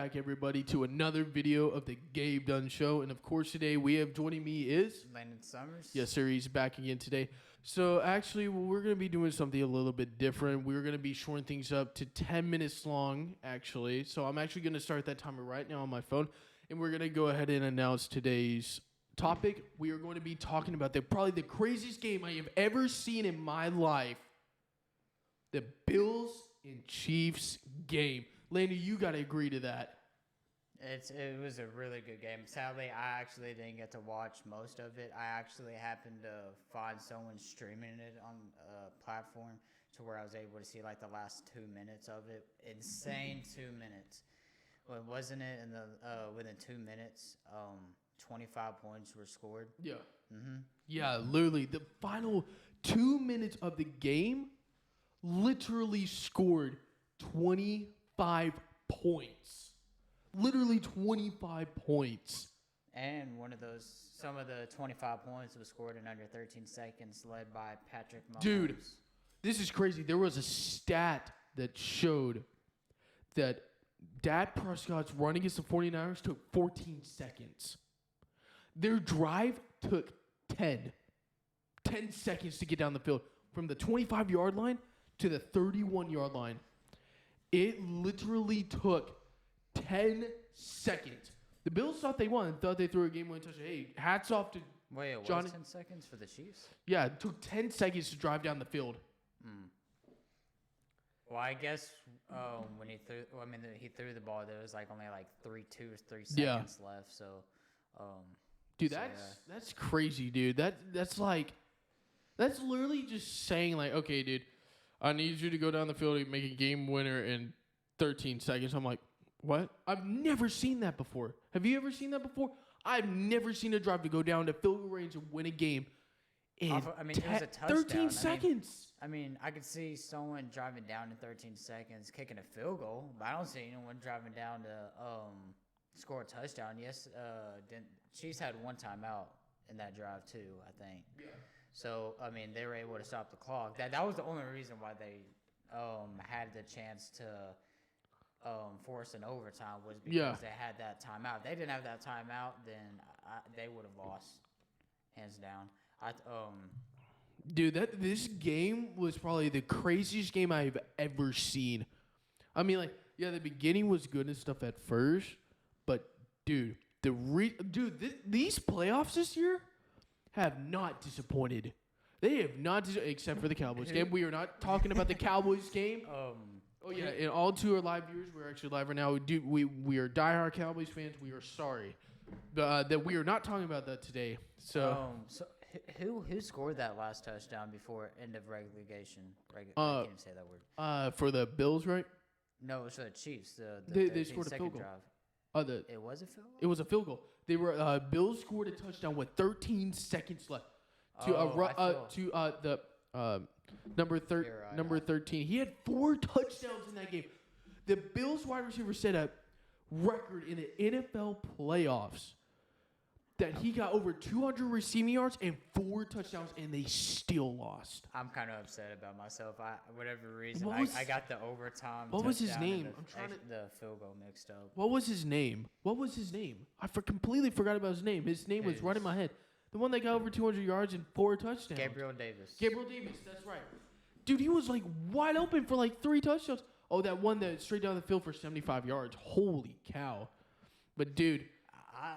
back, everybody, to another video of the Gabe Dunn Show. And, of course, today we have joining me is... Landon Summers. Yes, sir. He's back again today. So, actually, we're going to be doing something a little bit different. We're going to be shorting things up to 10 minutes long, actually. So, I'm actually going to start that timer right now on my phone. And we're going to go ahead and announce today's topic. We are going to be talking about probably the craziest game I have ever seen in my life. The Bills and Cheifs game. Landon, you got to agree to that. It was a really good game. Sadly, I actually didn't get to watch most of it. I actually happened to find someone streaming it on a platform to where I was able to see like the last 2 minutes of it. Insane 2 minutes. Well, wasn't it? In the within 2 minutes, 25 points were scored. Yeah. Mm-hmm. Yeah, literally the final 2 minutes of the game, literally scored 25 points. Literally 25 points. And some of the 25 points was scored in under 13 seconds, led by Patrick Mahomes. Dude, this is crazy. There was a stat that showed that Dak Prescott's run against the 49ers took 14 seconds. Their drive took 10 seconds to get down the field. From the 25-yard line to the 31-yard line. It literally took 10 seconds. The Bills thought they won. Thought they threw a game-winning touchdown. Hey, hats off to Wait, it Johnny. was 10 seconds for the Chiefs? Yeah, it took 10 seconds to drive down the field. Well, I guess when he threw, he threw the ball. There was only 3 seconds left. So, dude, that's crazy, dude. That's literally just saying okay, dude, I need you to go down the field and make a game winner in 13 seconds. I'm like, what? I've never seen that before. Have you ever seen that before? I've never seen a drive to go down to field goal range and win a game in it was a touchdown. 13 seconds. I could see someone driving down in 13 seconds, kicking a field goal, but I don't see anyone driving down to score a touchdown. Yes, Chiefs had one timeout in that drive too, I think. Yeah. So they were able to stop the clock. That was the only reason why they had the chance to force an overtime was because they had that timeout. If they didn't have that timeout, then they would have lost, hands down. Dude, this game was probably the craziest game I've ever seen. The beginning was good and stuff at first, but dude, these playoffs this year have not disappointed. They have not, except for the Cowboys game. We are not talking about the Cowboys game. And all two are live viewers. We're actually live right now. We are diehard Cowboys fans. We are sorry that we are not talking about that today. So who scored that last touchdown before end of regulation? I can't even say that word. For the Bills, right? No, it was for the Chiefs. They scored a field goal. Drive. It was a field goal? It was a field goal. They were Bills scored a touchdown with 13 seconds left to number 13. He had 4 touchdowns in that game. The Bills wide receiver set a record in the NFL playoffs that he got over 200 receiving yards and 4 touchdowns, and they still lost. I'm kind of upset about myself. Whatever reason, I got the overtime. What was his name? The field goal mixed up. What was his name? I completely forgot about his name. His name was right in my head. The one that got over 200 yards and 4 touchdowns. Gabriel Davis, that's right. Dude, he was wide open for 3 touchdowns. Oh, that one that straight down the field for 75 yards. Holy cow. But, dude.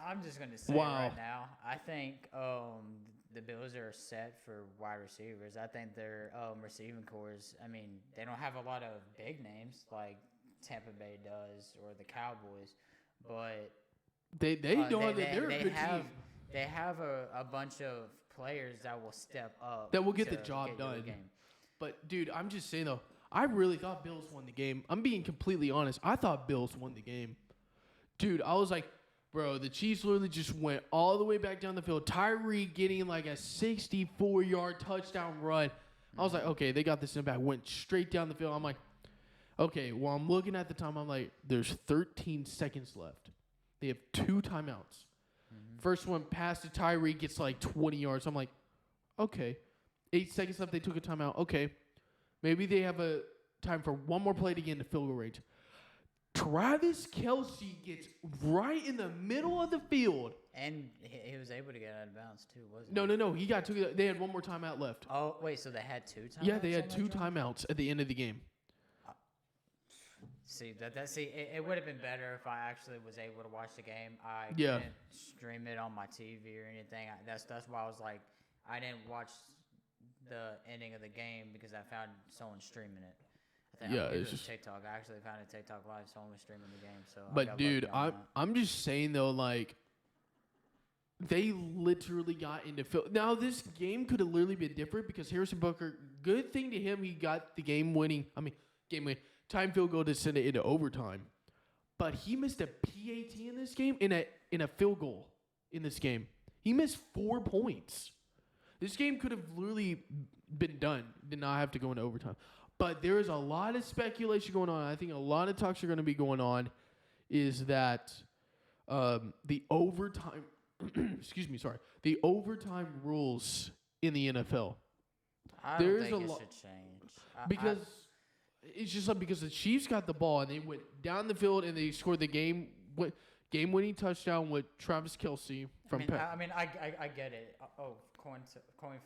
I'm just going to say right now, I think the Bills are set for wide receivers. I think their receiving cores, they don't have a lot of big names like Tampa Bay does or the Cowboys, but they're a good team. They have a bunch of players that will step up. That will get the job done. But, dude, I'm just saying, though, I really thought Bills won the game. I'm being completely honest. I thought Bills won the game. Dude, I was like, bro, the Chiefs literally just went all the way back down the field. Tyree getting a 64-yard touchdown run. I was like, okay, they got this in the back. Went straight down the field. I'm like, okay, well, I'm looking at the time. I'm like, there's 13 seconds left. They have 2 timeouts. First one past to Tyree gets 20 yards. I'm like, okay. 8 seconds left. They took a timeout. Okay. Maybe they have a time for one more play to get into field goal range. Travis Kelce gets right in the middle of the field. And he was able to get out of bounds too, wasn't No, he? no, no. He got two. They had one more timeout left. Oh, wait, so they had 2 timeouts? Yeah, they had on that 2 drive? timeouts at the end of the game. See, it would have been better if I actually was able to watch the game. I Yeah. couldn't stream it on my TV or anything. That's why I was like, I didn't watch the ending of the game because I found someone streaming it. I think Yeah, it it's was just. TikTok. I actually found it TikTok live. Someone was streaming the game. So I But got dude, lucky on that. I'm just saying though, like, they literally got into field. Now this game could have literally been different because Harrison Butker. Good thing to him, he got the game winning. Game winning time field goal to send it into overtime. But he missed a PAT in this game in a field goal in this game. He missed 4 points. This game could have literally been done. Did not have to go into overtime. But there is a lot of speculation going on. I think a lot of talks are going to be going on. Is that the overtime? Excuse me. Sorry. The overtime rules in the NFL I there's don't think a it lo- should change. because it's just like because the Chiefs got the ball and they went down the field and they scored the game-winning touchdown with Travis Kelce from. I get it. Coin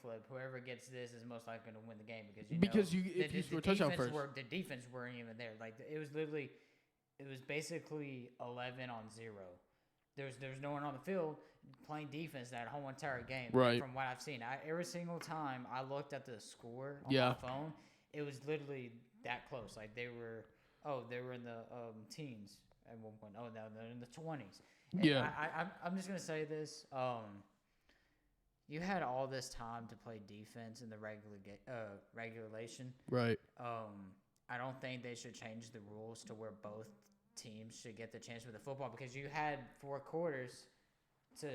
flip. Whoever gets this is most likely going to win the game because If you score a touchdown first. The defense weren't even there. Like it was basically 11-0. There was no one on the field playing defense that whole entire game. Right. From what I've seen, every single time I looked at the score on Yeah. my phone, it was literally that close. Like they were in the teens at one point. Oh no, they're in the 20s. And Yeah. I'm just gonna say this. You had all this time to play defense in the regulation. Right. I don't think they should change the rules to where both teams should get the chance with the football because you had 4 quarters to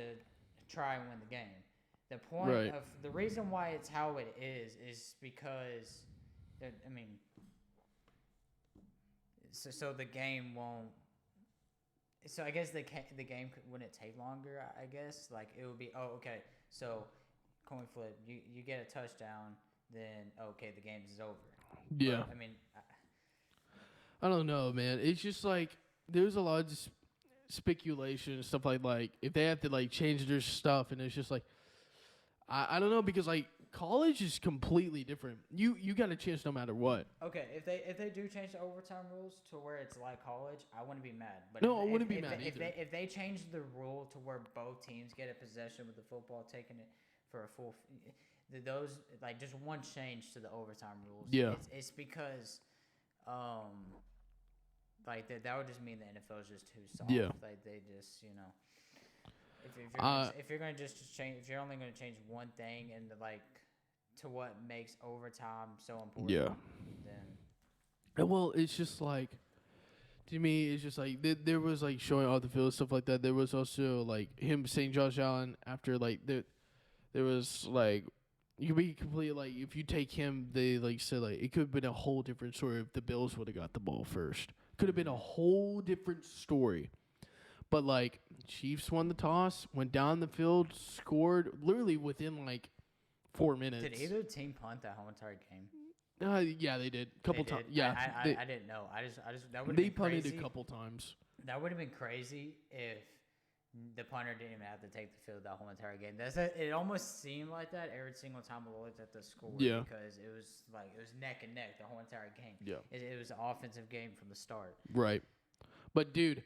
try and win the game. The point Right. of the reason why it's how it is because, so the game won't. So I guess the game wouldn't take longer. I guess like it would be okay. So coin flip, you get a touchdown, then okay the game is over. Yeah. But, I don't know, man. It's just like there's a lot of speculation and stuff like if they have to like change their stuff, and it's just like I don't know because like college is completely different. You got a chance no matter what. Okay, if they do change the overtime rules to where it's like college, I wouldn't be mad. But No, I wouldn't be mad either. If they change the rule to where both teams get a possession with the football, taking it for a full, those like just one change to the overtime rules. Yeah, it's because, like that would just mean the NFL is just too soft. Yeah. Like they just if you're gonna just change, if you're only gonna change one thing and like to what makes overtime so important. Yeah. Then Well, it's just like to me, it's just like there was like showing off the field stuff like that. There was also like him saying Josh Allen after like there was like you could be completely like if you take him, they like said like it could have been a whole different story if the Bills would have got the ball first. Could have been a whole different story. But like Chiefs won the toss, went down the field, scored literally within like 4 minutes. did either team punt that whole entire game? Yeah, they did. Couple times. Yeah, I didn't know. I just that would have they been punted crazy. a couple times. That would have been crazy if the punter didn't even have to take the field that whole entire game. It almost seemed like that every single time I looked at the score. Yeah. Because it was neck and neck the whole entire game. Yeah. It was an offensive game from the start. Right. But, dude,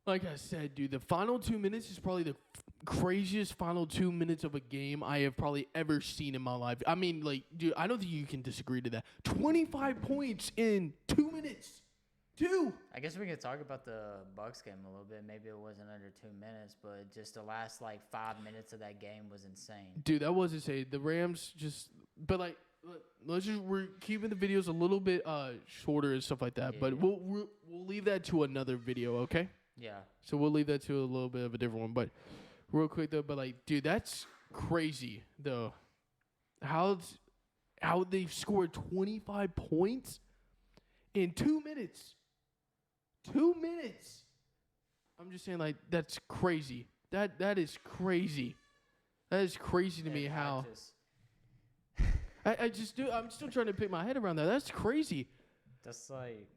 like I said, dude, the final 2 minutes is probably the craziest final 2 minutes of a game I have probably ever seen in my life. I mean, like, dude, I don't think you can disagree to that. 25 points in 2 minutes. 2. I guess we could talk about the Bucks game a little bit. Maybe it wasn't under 2 minutes, but just the last, 5 minutes of that game was insane. Dude, that was insane. The Rams just – but, like, we're keeping the videos a little bit shorter and stuff like that. Yeah. But we'll leave that to another video, okay? Yeah. So we'll leave that to a little bit of a different one. But real quick, though, but, like, dude, that's crazy, though. How they've scored 25 points in 2 minutes. 2 minutes. I'm just saying, like, that's crazy. That is crazy. That is crazy to me how. I just do. I'm still trying to pick my head around that. That's crazy. That's like.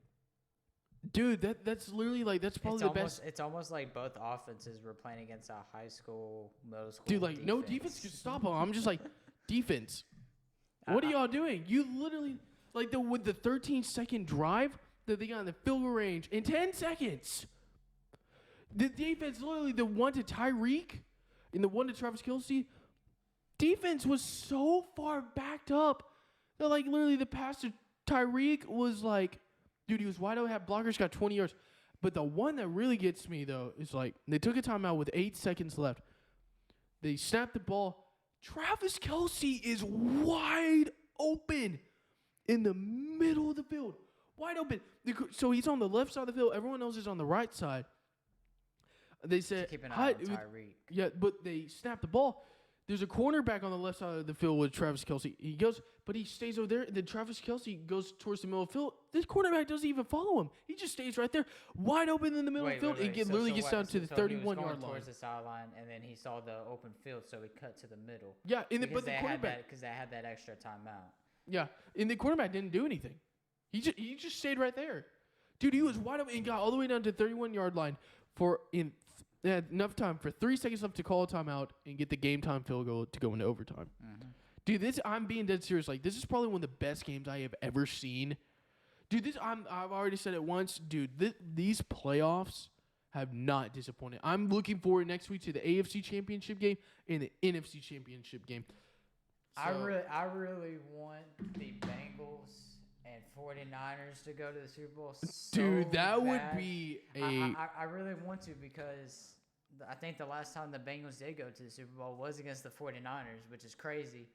Dude, that's literally like that's probably the best. It's almost like both offenses were playing against a high school, middle school. Dude, like no defense could stop them. I'm just like, defense. What are y'all doing? You literally like with the 13-second drive that they got in the field goal range in 10 seconds. The defense, literally the one to Tyreek and the one to Travis Kelce, defense was so far backed up that like literally the pass to Tyreek was like, dude, he was wide open, had blockers, got 20 yards. But the one that really gets me though is like they took a timeout with 8 seconds left. They snapped the ball. Travis Kelce is wide open in the middle of the field. Wide open. So he's on the left side of the field. Everyone else is on the right side. They said, keep an eye on Tyreek. Yeah, but they snapped the ball. There's a cornerback on the left side of the field with Travis Kelce. He goes, but he stays over there. Then Travis Kelce goes towards the middle of the field. This quarterback doesn't even follow him. He just stays right there, wide open in the middle of the field. It literally gets down to the 31-yard line. Towards the sideline, and then he saw the open field, so he cut to the middle. Yeah, but the quarterback, because they had that extra timeout. Yeah, and the quarterback didn't do anything. He just stayed right there, dude. He was wide open and got all the way down to the 31-yard line they had enough time for 3 seconds left to call a timeout and get the game time field goal to go into overtime. Mm-hmm. Dude, I'm being dead serious. Like, this is probably one of the best games I have ever seen. Dude, I've already said it once. Dude, these playoffs have not disappointed. I'm looking forward next week to the AFC Championship game and the NFC Championship game. So, I really want the Bengals and 49ers to go to the Super Bowl. Dude, that bad. would be I really want to because I think the last time the Bengals did go to the Super Bowl was against the 49ers, which is crazy.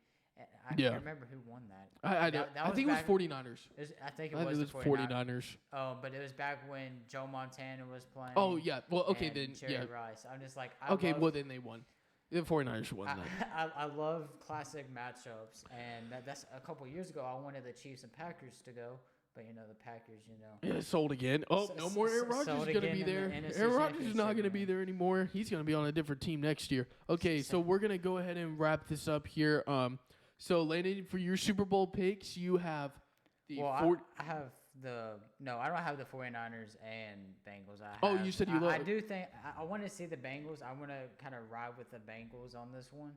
I can't remember who won that. I think it was 49ers. I think it was the 49ers. Oh, but it was back when Joe Montana was playing. Oh, yeah. Well, okay, then. Jerry Rice. I'm just like, then they won. The 49ers won that. I love classic matchups, and that's a couple years ago. I wanted the Chiefs and Packers to go, but the Packers, Yeah, sold again. Oh, no more Aaron Rodgers is going to be there. Aaron Rodgers is not going to be there anymore. He's going to be on a different team next year. Okay, so we're going to go ahead and wrap this up here. So, Landon, for your Super Bowl picks, you have the I have I don't have the 49ers and Bengals. You said you love. I do think I want to see the Bengals. I want to kind of ride with the Bengals on this one.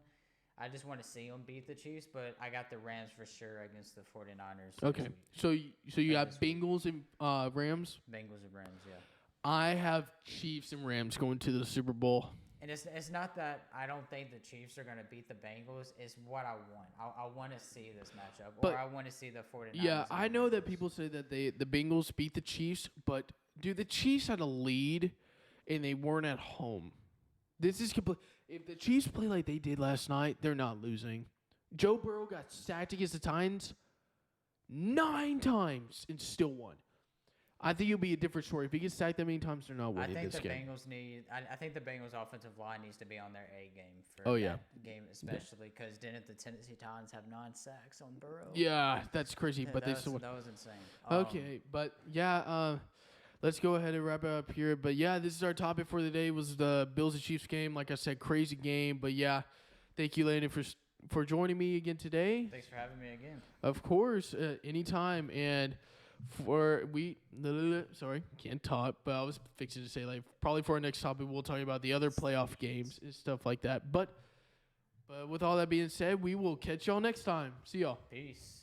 I just want to see them beat the Chiefs, but I got the Rams for sure against the 49ers. Okay, so you have Bengals and Rams. Bengals and Rams, yeah. I have Chiefs and Rams going to the Super Bowl. And it's not that I don't think the Chiefs are going to beat the Bengals. It's what I want. I want to see this matchup, or I want to see the 49ers. Yeah, I know that people say that the Bengals beat the Chiefs, but, dude, the Chiefs had a lead, and they weren't at home. This is complete. If the Chiefs play like they did last night, they're not losing. Joe Burrow got sacked against the Titans 9 times and still won. I think it'll be a different story. If he gets sacked that many times, they're not winning this game. I think the Bengals offensive line needs to be on their A game for that game, especially because didn't the Tennessee Titans have 9 sacks on Burrow? Yeah, that's crazy, but they still won. That was insane. Okay, but yeah, let's go ahead and wrap it up here. But yeah, this is our topic for the day. Was the Bills and Chiefs game? Like I said, crazy game. But yeah, thank you, Landon, for joining me again today. Thanks for having me again. Of course, anytime. And can't talk, but I was fixing to say, like, probably for our next topic, we'll talk about the other playoff games and stuff like that. But with all that being said, we will catch y'all next time. See y'all. Peace.